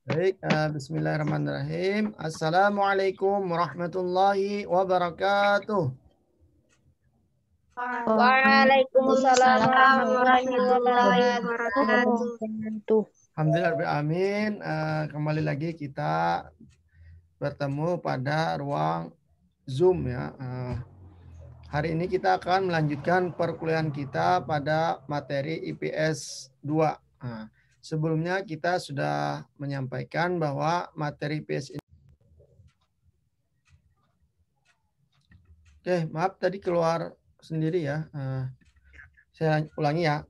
Baik, bismillahirrahmanirrahim. Assalamualaikum warahmatullahi wabarakatuh. Waalaikumsalam warahmatullahi warahmatullahi wabarakatuh. wabarakatuh. Alhamdulillah, amin. Kembali lagi kita bertemu pada ruang Zoom ya. Hari ini kita akan melanjutkan perkuliahan kita pada materi IPS 2. Sebelumnya kita sudah menyampaikan bahwa materi IPS ini. Oke, maaf tadi keluar sendiri ya. Saya ulangi ya.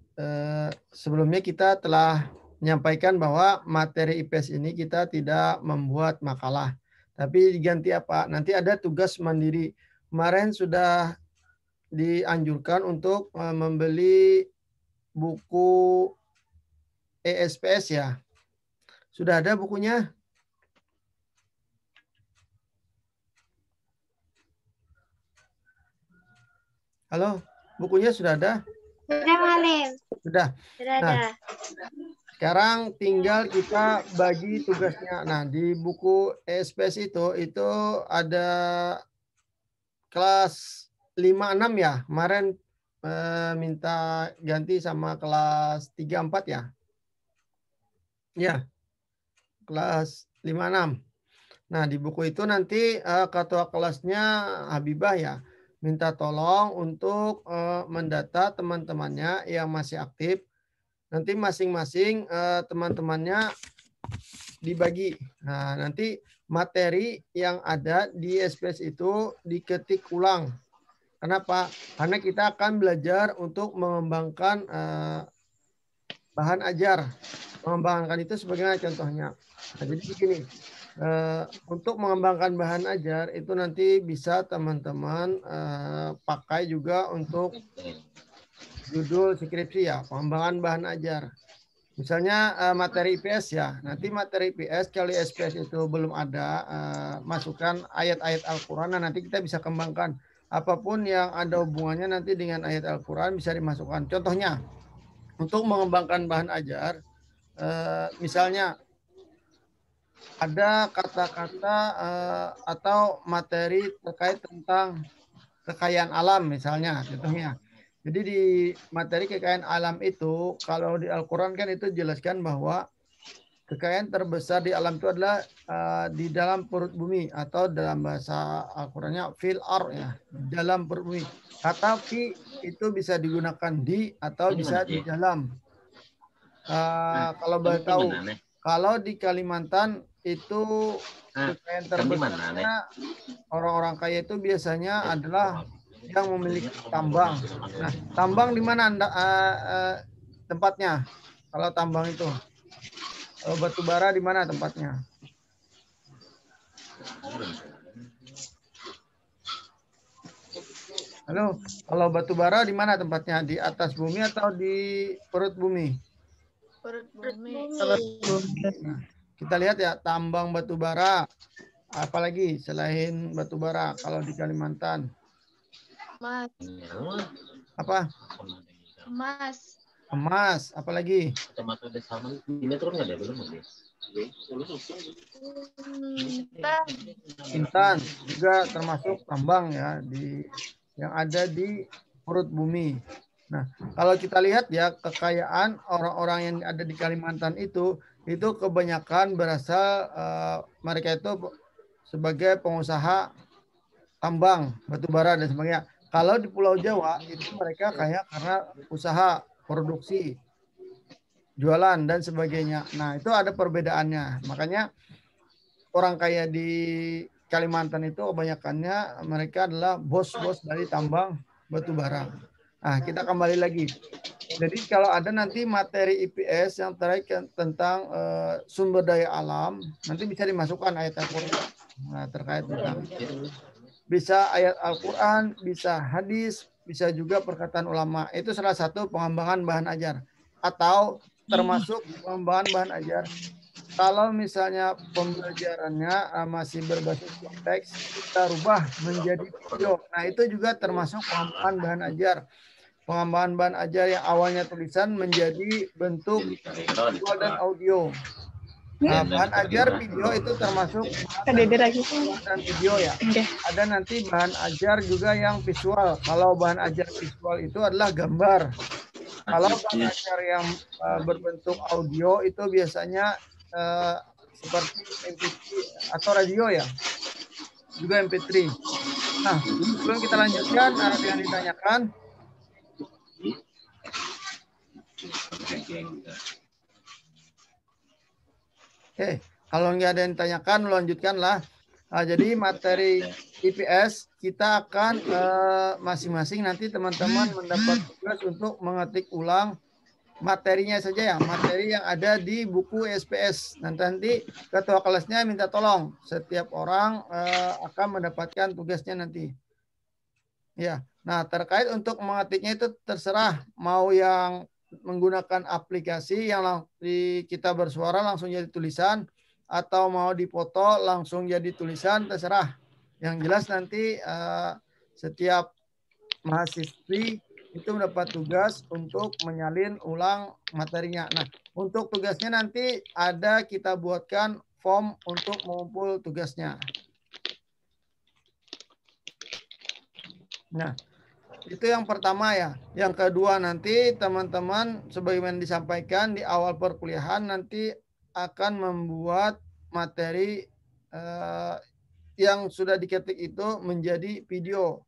Sebelumnya kita telah menyampaikan bahwa materi IPS ini kita tidak membuat makalah. Tapi diganti apa? Nanti ada tugas mandiri. Kemarin sudah dianjurkan untuk membeli buku ESPS ya. Sudah ada bukunya? Halo, bukunya sudah ada? Sudah, Malim. Sudah. Sudah Nah, ada. sekarang tinggal kita bagi tugasnya. Nah, di buku ESPS itu ada kelas 5-6 ya. Kemarin minta ganti sama kelas 3-4 ya. Ya, kelas 5-6. Nah, di buku itu nanti ketua kelasnya Habibah ya. Minta tolong untuk mendata teman-temannya yang masih aktif. Nanti masing-masing teman-temannya dibagi. Nah, nanti materi yang ada di SPS itu diketik ulang. Kenapa? Karena kita akan belajar untuk mengembangkan bahan ajar. Mengembangkan itu sebagaimana contohnya. Nah, jadi begini, untuk mengembangkan bahan ajar itu nanti bisa teman-teman pakai juga untuk judul skripsi ya, pengembangan bahan ajar. Misalnya materi IPS ya, nanti materi IPS kalau SPS itu belum ada, masukkan ayat-ayat Al-Quran, nah nanti kita bisa kembangkan. Apapun yang ada hubungannya nanti dengan ayat Al-Quran bisa dimasukkan. Contohnya, untuk mengembangkan bahan ajar, misalnya ada kata-kata atau materi terkait tentang kekayaan alam misalnya, contohnya. Jadi di materi kekayaan alam itu, kalau di Al-Quran kan itu jelaskan bahwa kekayaan terbesar di alam itu adalah di dalam perut bumi, atau dalam bahasa Al-Qurannya fil ar ya, dalam perut bumi. Kata fi itu bisa digunakan di atau bisa di dalam. Kalau boleh tahu, kalau di Kalimantan itu kekayaan terbesarnya orang-orang kaya itu biasanya adalah yang memiliki tambang. Nah, tambang di mana tempatnya? Kalau tambang itu, kalau batu bara di mana tempatnya? Halo, kalau batu bara di mana tempatnya? Di atas bumi atau di perut bumi? Perut bumi. Nah, kita lihat ya, tambang batu bara. Apalagi selain batu bara kalau di Kalimantan? Emas. Apa? Emas. Emas, apalagi? Intan juga termasuk tambang ya di yang ada di perut bumi. Nah, kalau kita lihat ya, kekayaan orang-orang yang ada di Kalimantan itu kebanyakan berasal mereka itu sebagai pengusaha tambang, batu bara dan sebagainya. Kalau di Pulau Jawa itu mereka kaya karena usaha produksi, jualan dan sebagainya. Nah, itu ada perbedaannya. Makanya orang kaya di Kalimantan itu kebanyakannya mereka adalah bos-bos dari tambang batu bara. Nah, kita kembali lagi. Jadi kalau ada nanti materi IPS yang terkait tentang sumber daya alam, nanti bisa dimasukkan ayat Al-Quran. Nah, terkait tentang bisa ayat Al-Quran, bisa hadis, bisa juga perkataan ulama. Itu salah satu pengembangan bahan ajar. Atau termasuk pengembangan bahan ajar. Kalau misalnya pembelajarannya masih berbasis teks, kita rubah menjadi video. Nah, itu juga termasuk pengembangan bahan ajar. Pengembangan bahan ajar yang awalnya tulisan menjadi bentuk visual dan audio. Nah, bahan ajar video itu termasuk dan video ya. Ada nanti bahan ajar juga yang visual. Kalau bahan ajar visual itu adalah gambar. Kalau bahan ajar yang berbentuk audio itu biasanya seperti MP3 atau radio ya. Juga MP3. Nah, sebelum kita lanjutkan, ada yang ditanyakan? Oke, kalau nggak ada yang ditanyakan, lanjutkanlah. Nah, jadi materi IPS kita akan masing-masing nanti teman-teman mendapat tugas untuk mengetik ulang materinya saja ya, materi yang ada di buku SPS. Nanti ketua kelasnya minta tolong, setiap orang akan mendapatkan tugasnya nanti. Ya, nah terkait untuk mengetiknya itu terserah mau yang menggunakan aplikasi yang kita bersuara langsung jadi tulisan atau mau dipoto langsung jadi tulisan terserah. Yang jelas nanti setiap mahasiswi itu mendapat tugas untuk menyalin ulang materinya. Nah, untuk tugasnya nanti ada kita buatkan form untuk mengumpul tugasnya. Nah, itu yang pertama ya. Yang kedua nanti teman-teman sebagaimana disampaikan di awal perkuliahan nanti akan membuat materi yang sudah diketik itu menjadi video.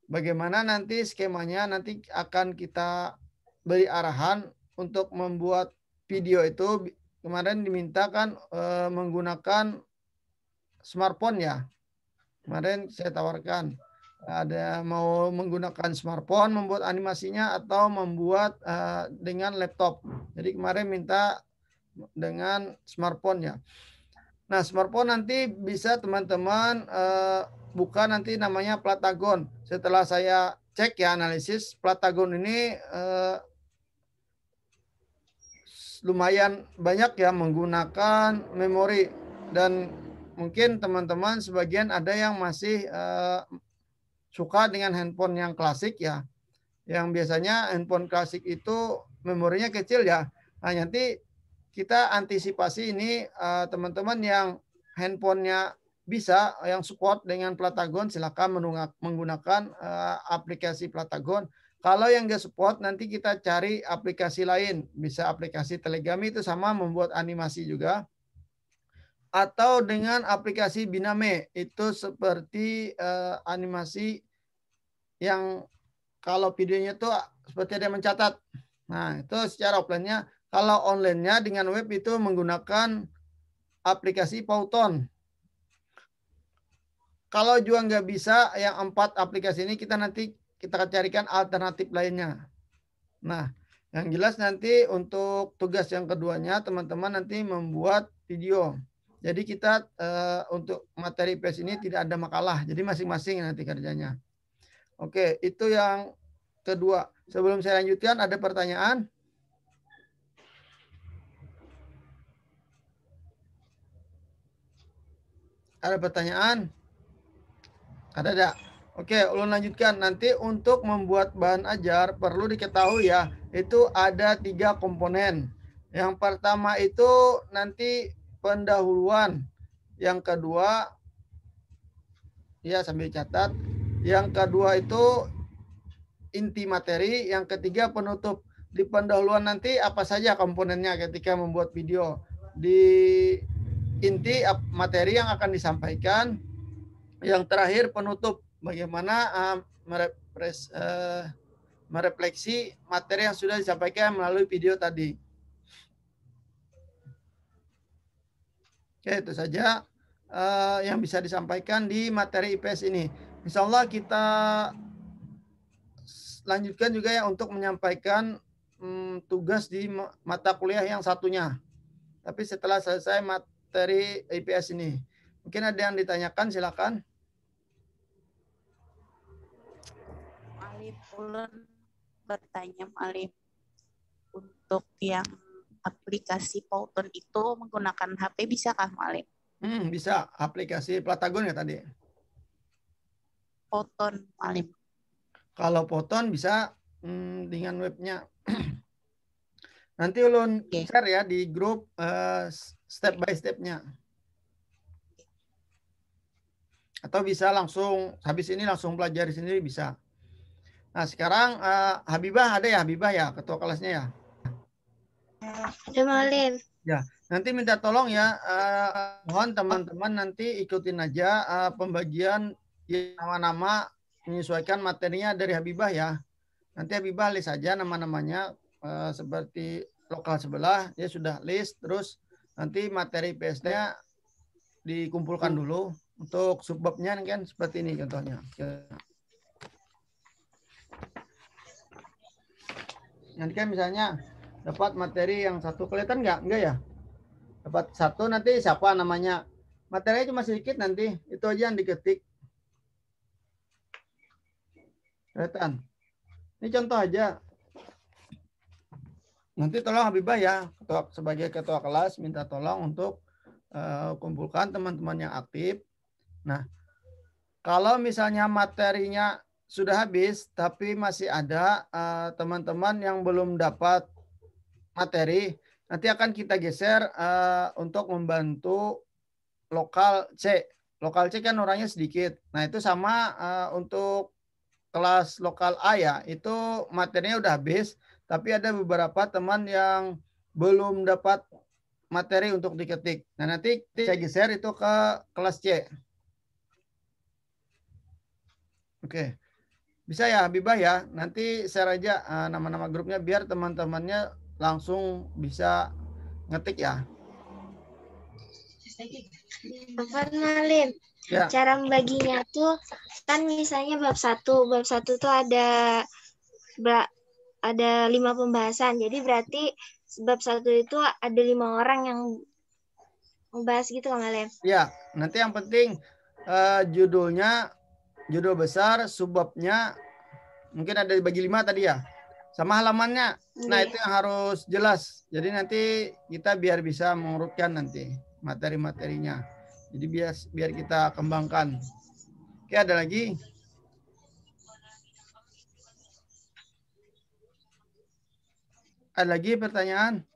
Bagaimana nanti skemanya nanti akan kita beri arahan untuk membuat video itu. Kemarin dimintakan menggunakan smartphone ya. Kemarin saya tawarkan ada mau menggunakan smartphone membuat animasinya atau membuat dengan laptop. Jadi kemarin minta dengan smartphone ya. Nah, smartphone nanti bisa teman-teman buka nanti namanya Platagon. Setelah saya cek ya analisis, Platagon ini lumayan banyak ya menggunakan memori dan mungkin teman-teman sebagian ada yang masih suka dengan handphone yang klasik ya. Yang biasanya handphone klasik itu memorinya kecil ya. Nah, nanti kita antisipasi ini teman-teman yang handphonenya bisa yang support dengan Platagon silakan menggunakan aplikasi Platagon. Kalau yang nggak support nanti kita cari aplikasi lain. Bisa aplikasi Telegram itu sama membuat animasi juga. Atau dengan aplikasi Biname itu seperti animasi yang kalau videonya itu seperti ada yang mencatat. Nah, itu secara offline-nya. Kalau online-nya dengan web itu menggunakan aplikasi Pauton. Kalau juga nggak bisa yang 4 aplikasi ini kita carikan alternatif lainnya. Nah, yang jelas nanti untuk tugas yang keduanya teman-teman nanti membuat video. Jadi kita untuk materi PES ini tidak ada makalah. Jadi masing-masing nanti kerjanya. Oke, itu yang kedua. Sebelum saya lanjutkan, ada pertanyaan? Ada pertanyaan? Ada tidak? Oke, ulun lanjutkan. Nanti untuk membuat bahan ajar perlu diketahui ya, itu ada 3 komponen. Yang pertama itu nanti pendahuluan. Yang kedua, ya sambil catat. Yang kedua itu inti materi. Yang ketiga penutup. Di pendahuluan nanti apa saja komponennya ketika membuat video. Di inti materi yang akan disampaikan. Yang terakhir penutup. Bagaimana merefleksi materi yang sudah disampaikan melalui video tadi. Oke, itu saja yang bisa disampaikan di materi IPS ini. Insya Allah kita lanjutkan juga ya untuk menyampaikan tugas di mata kuliah yang satunya. Tapi setelah selesai materi IPS ini. Mungkin ada yang ditanyakan, silakan. Alif, ulun bertanya Alif, untuk yang aplikasi Pauton itu menggunakan HP bisakah Alif? Bisa, aplikasi Platagon ya tadi. Pauton Alif. Kalau Pauton bisa dengan webnya. Nanti ulun Oke. share ya di grup step by step-nya. Atau bisa langsung habis ini langsung pelajari sendiri bisa. Nah sekarang Habibah ada ya, Habibah ya ketua kelasnya ya. Ada Malim. Ya, nanti minta tolong ya, mohon teman-teman nanti ikutin aja pembagian nama-nama menyesuaikan materinya dari Habibah ya. Nanti Habibah list aja nama-namanya seperti lokal sebelah, dia sudah list, terus nanti materi PS-nya dikumpulkan dulu untuk subbabnya kan seperti ini contohnya. Nanti kan misalnya dapat materi yang satu kelihatan nggak? Enggak ya? Dapat satu nanti siapa namanya? Materinya cuma sedikit nanti, itu aja yang diketik. Kelihatan. Ini contoh aja. Nanti tolong Habibah ya, sebagai ketua kelas minta tolong untuk kumpulkan teman-teman yang aktif. Nah, kalau misalnya materinya sudah habis, tapi masih ada teman-teman yang belum dapat materi, nanti akan kita geser untuk membantu lokal C. Lokal C kan orangnya sedikit. Nah, itu sama untuk kelas lokal A ya, itu materinya udah habis, tapi ada beberapa teman yang belum dapat materi untuk diketik. Nah, nanti saya geser itu ke kelas C. Oke. Bisa ya Habibah ya, nanti share aja nama-nama grupnya biar teman-temannya langsung bisa ngetik ya. Afan Malim. Ya. Cara membaginya tuh kan misalnya bab 1 tuh ada 5 pembahasan. Jadi berarti bab 1 itu ada 5 orang yang membahas gitu Kang Malim. Ya, nanti yang penting judulnya, judul besar, subbabnya mungkin ada dibagi 5 tadi ya. Sama halamannya. Nah, itu yang harus jelas. Jadi nanti kita biar bisa mengurutkan nanti materi-materinya. Jadi biar kita kembangkan. Oke, ada lagi? Ada lagi pertanyaan?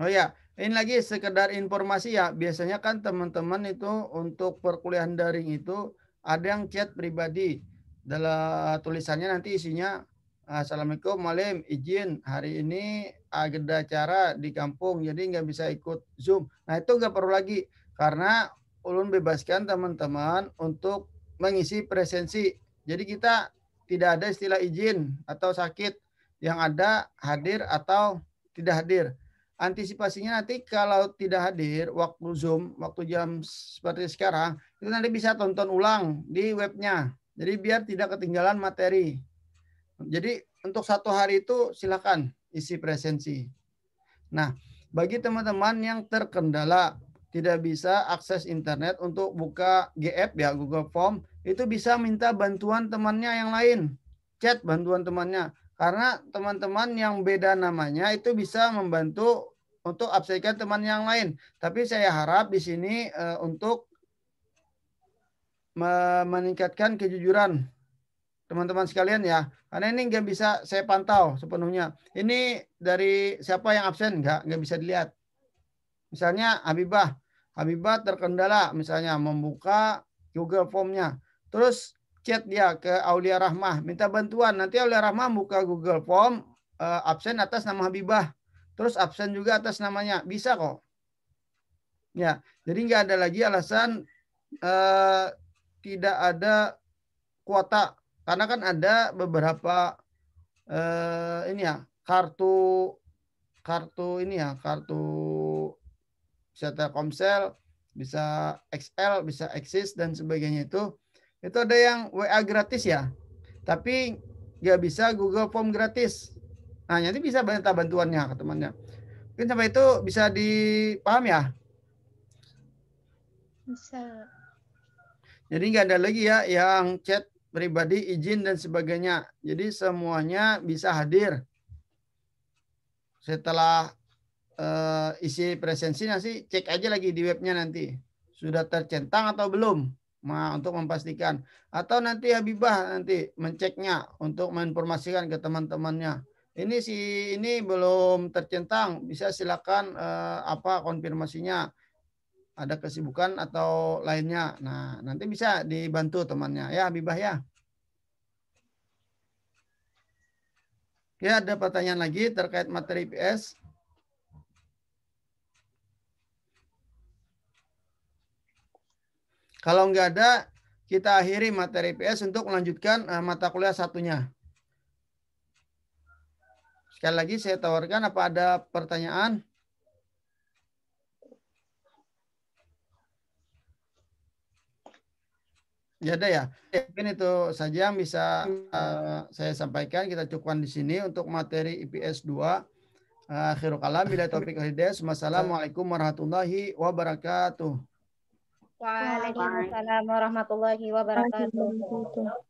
Oh ya, ini lagi sekedar informasi ya. Biasanya kan teman-teman itu untuk perkuliahan daring itu ada yang chat pribadi. Dalam tulisannya nanti isinya, Assalamualaikum Malim, izin hari ini ada acara di kampung jadi nggak bisa ikut Zoom. Nah itu nggak perlu lagi karena ulun bebaskan teman-teman untuk mengisi presensi. Jadi kita tidak ada istilah izin atau sakit, yang ada hadir atau tidak hadir. Antisipasinya nanti kalau tidak hadir waktu Zoom, waktu jam seperti sekarang, itu nanti bisa tonton ulang di webnya. Jadi biar tidak ketinggalan materi. Jadi untuk 1 hari itu silakan isi presensi. Nah, bagi teman-teman yang terkendala tidak bisa akses internet untuk buka GF ya, Google Form, itu bisa minta bantuan temannya yang lain. Chat bantuan temannya. Karena teman-teman yang beda namanya itu bisa membantu untuk absenkan teman yang lain. Tapi saya harap di sini untuk meningkatkan kejujuran teman-teman sekalian ya. Karena ini nggak bisa saya pantau sepenuhnya. Ini dari siapa yang absen nggak bisa dilihat. Misalnya Habibah terkendala misalnya membuka Google Form-nya. Terus chat dia ke Aulia Rahmah, minta bantuan. Nanti Aulia Rahmah buka Google Form, absen atas nama Habibah. Terus absen juga atas namanya. Bisa kok. Ya, jadi nggak ada lagi alasan tidak ada kuota. Karena kan ada beberapa ini ya, kartu ini ya, kartu bisa Telkomsel, bisa XL, bisa Axis dan sebagainya itu ada yang WA gratis ya, tapi nggak bisa Google Form gratis. Nah nanti bisa minta bantuannya ke temannya. Mungkin sampai itu bisa dipaham ya? Bisa. Jadi nggak ada lagi ya yang chat pribadi izin dan sebagainya. Jadi semuanya bisa hadir. Setelah isi presensi nanti cek aja lagi di webnya nanti. Sudah tercentang atau belum? untuk memastikan. Atau nanti Habibah nanti menceknya untuk menginformasikan ke teman-temannya. Ini belum tercentang, bisa silakan apa konfirmasinya. Ada kesibukan atau lainnya. Nah, nanti bisa dibantu temannya ya Habibah ya. Ya, ada pertanyaan lagi terkait materi IPS. Kalau nggak ada, kita akhiri materi IPS untuk melanjutkan mata kuliah satunya. Sekali lagi saya tawarkan, apa ada pertanyaan? Ya ada ya. Mungkin itu saja yang bisa saya sampaikan. Kita cukupkan di sini untuk materi IPS 2. Akhirul kalam, bila taufiq wal hidayah. Wassalamualaikum warahmatullahi wabarakatuh. Waalaikumsalam warahmatullahi wabarakatuh.